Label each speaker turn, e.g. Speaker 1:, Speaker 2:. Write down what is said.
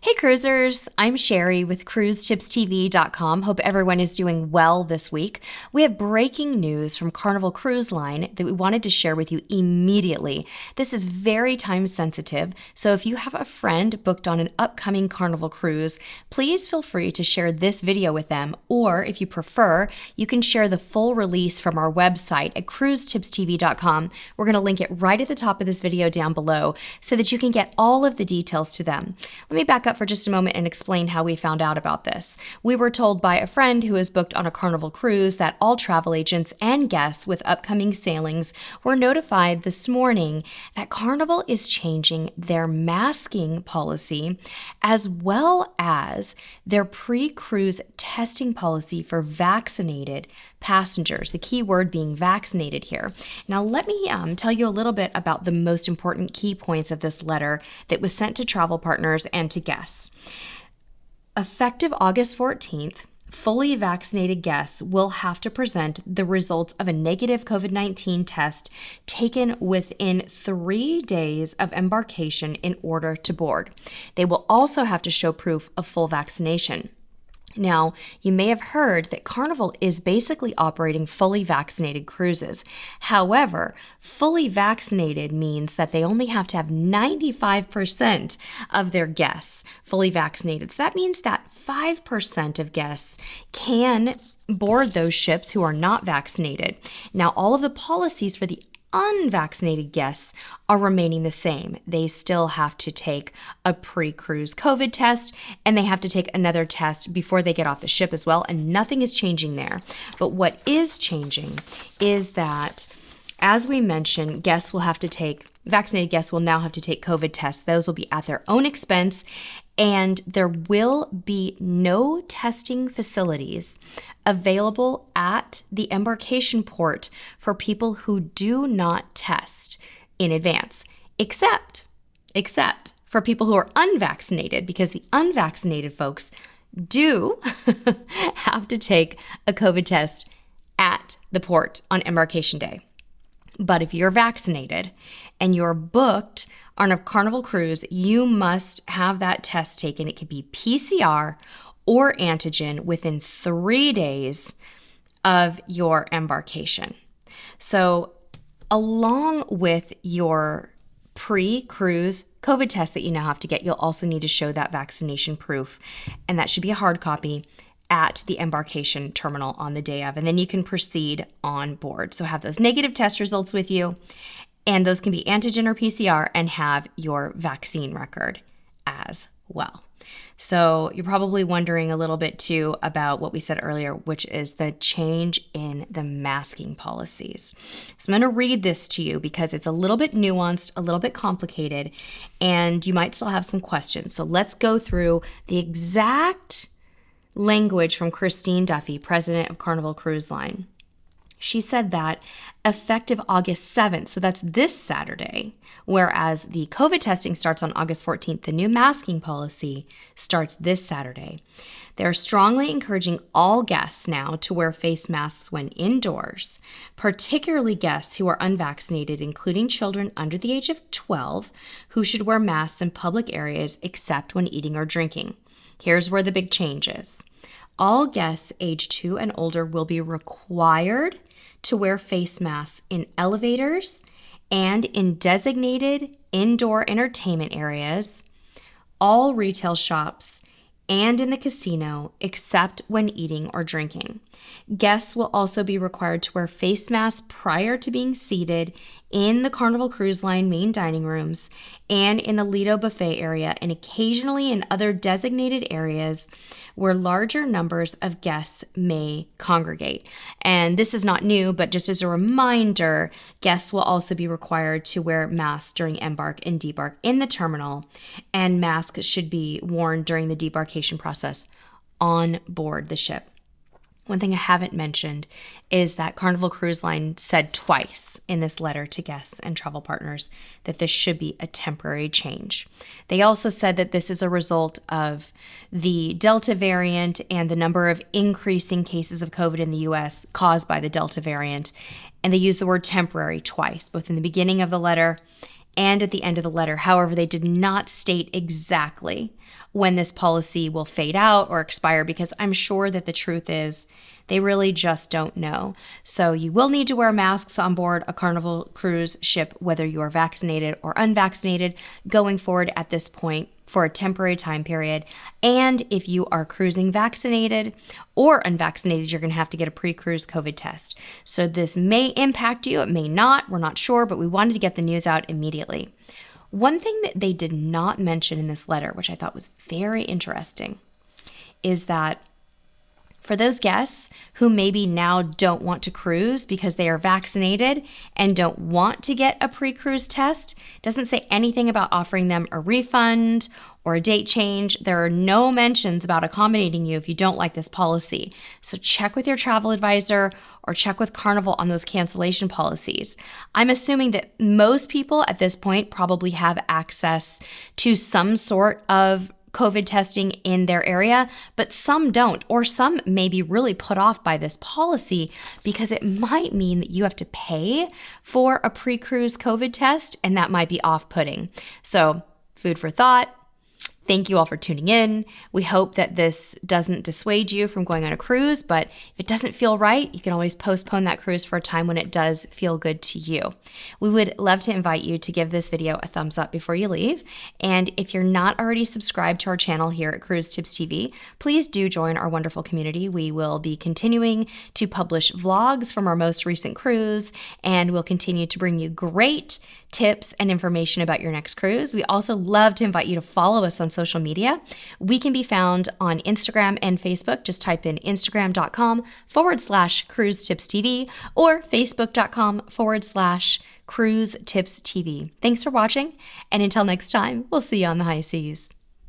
Speaker 1: Hey cruisers, I'm Sherry with Cruisetipstv.com. Hope everyone is doing well this week. We have breaking news from Carnival Cruise Line that we wanted to share with you immediately. This is very time sensitive, so if you have a friend booked on an upcoming Carnival cruise, please feel free to share this video with them, or if you prefer, you can share the full release from our website at Cruisetipstv.com. We're going to link it right at the top of this video down below so that you can get all of the details to them. Let me back up for just a moment and explain how we found out about this. We were told by a friend who is booked on a Carnival cruise that all travel agents and guests with upcoming sailings were notified this morning that Carnival is changing their masking policy as well as their pre-cruise testing policy for vaccinated passengers, the key word being vaccinated here. Now, let me tell you a little bit about the most important key points of this letter that was sent to travel partners and to guests. Effective August 14th, fully vaccinated guests will have to present the results of a negative COVID-19 test taken within 3 days of embarkation in order to board. They will also have to show proof of full vaccination. Now, you may have heard that Carnival is basically operating fully vaccinated cruises. However, fully vaccinated means that they only have to have 95% of their guests fully vaccinated. So that means that 5% of guests can board those ships who are not vaccinated. Now, all of the policies for the unvaccinated guests are remaining the same. They still have to take a pre-cruise COVID test, and they have to take another test before they get off the ship as well, and nothing is changing there. But what is changing is that, as we mentioned, vaccinated guests will now have to take COVID tests. Those will be at their own expense, and there will be no testing facilities available at the embarkation port for people who do not test in advance, except for people who are unvaccinated, because the unvaccinated folks do have to take a COVID test at the port on embarkation day. But if you're vaccinated and you're booked on a Carnival cruise, you must have that test taken. It could be PCR or antigen within 3 days of your embarkation. So along with your pre-cruise COVID test that you now have to get, you'll also need to show that vaccination proof, and that should be a hard copy at the embarkation terminal on the day of, and then you can proceed on board. So have those negative test results with you, and those can be antigen or PCR, and have your vaccine record as well. So you're probably wondering a little bit too about what we said earlier, which is the change in the masking policies. So I'm going to read this to you because it's a little bit nuanced, a little bit complicated, and you might still have some questions. So let's go through the exact language from Christine Duffy, president of Carnival Cruise Line. She said that effective August 7th, so that's this Saturday, whereas the COVID testing starts on August 14th, the new masking policy starts this Saturday. They're strongly encouraging all guests now to wear face masks when indoors, particularly guests who are unvaccinated, including children under the age of 12, who should wear masks in public areas except when eating or drinking. Here's where the big change is. All guests age 2 and older will be required to wear face masks in elevators and in designated indoor entertainment areas, all retail shops, and in the casino, except when eating or drinking. Guests will also be required to wear face masks prior to being seated in the Carnival Cruise Line main dining rooms and in the Lido buffet area, and occasionally in other designated areas where larger numbers of guests may congregate. And this is not new, but just as a reminder, guests will also be required to wear masks during embark and debark in the terminal, and masks should be worn during the debarkation process on board the ship. One thing I haven't mentioned is that Carnival Cruise Line said twice in this letter to guests and travel partners that this should be a temporary change. They also said that this is a result of the Delta variant and the number of increasing cases of COVID in the US caused by the Delta variant. And they use the word temporary twice, both in the beginning of the letter and at the end of the letter. However, they did not state exactly when this policy will fade out or expire, because I'm sure that the truth is they really just don't know. So you will need to wear masks on board a Carnival cruise ship, whether you are vaccinated or unvaccinated, going forward at this point for a temporary time period. And if you are cruising vaccinated or unvaccinated, you're going to have to get a pre-cruise COVID test. So this may impact you, it may not, we're not sure, but we wanted to get the news out immediately. One thing that they did not mention in this letter, which I thought was very interesting, is that for those guests who maybe now don't want to cruise because they are vaccinated and don't want to get a pre-cruise test, it doesn't say anything about offering them a refund or a date change. There are no mentions about accommodating you if you don't like this policy. So check with your travel advisor or check with Carnival on those cancellation policies. I'm assuming that most people at this point probably have access to some sort of COVID testing in their area, but some don't, or some may be really put off by this policy because it might mean that you have to pay for a pre-cruise COVID test, and that might be off-putting. So, food for thought. Thank you all for tuning in. We hope that this doesn't dissuade you from going on a cruise, but if it doesn't feel right, you can always postpone that cruise for a time when it does feel good to you. We would love to invite you to give this video a thumbs up before you leave. And if you're not already subscribed to our channel here at Cruisetipstv, please do join our wonderful community. We will be continuing to publish vlogs from our most recent cruise, and we'll continue to bring you great tips and information about your next cruise. We also love to invite you to follow us on social media. We can be found on Instagram and Facebook. Just type in instagram.com/cruisetipstv or facebook.com/cruisetipstv. Thanks for watching, and until next time, we'll see you on the high seas.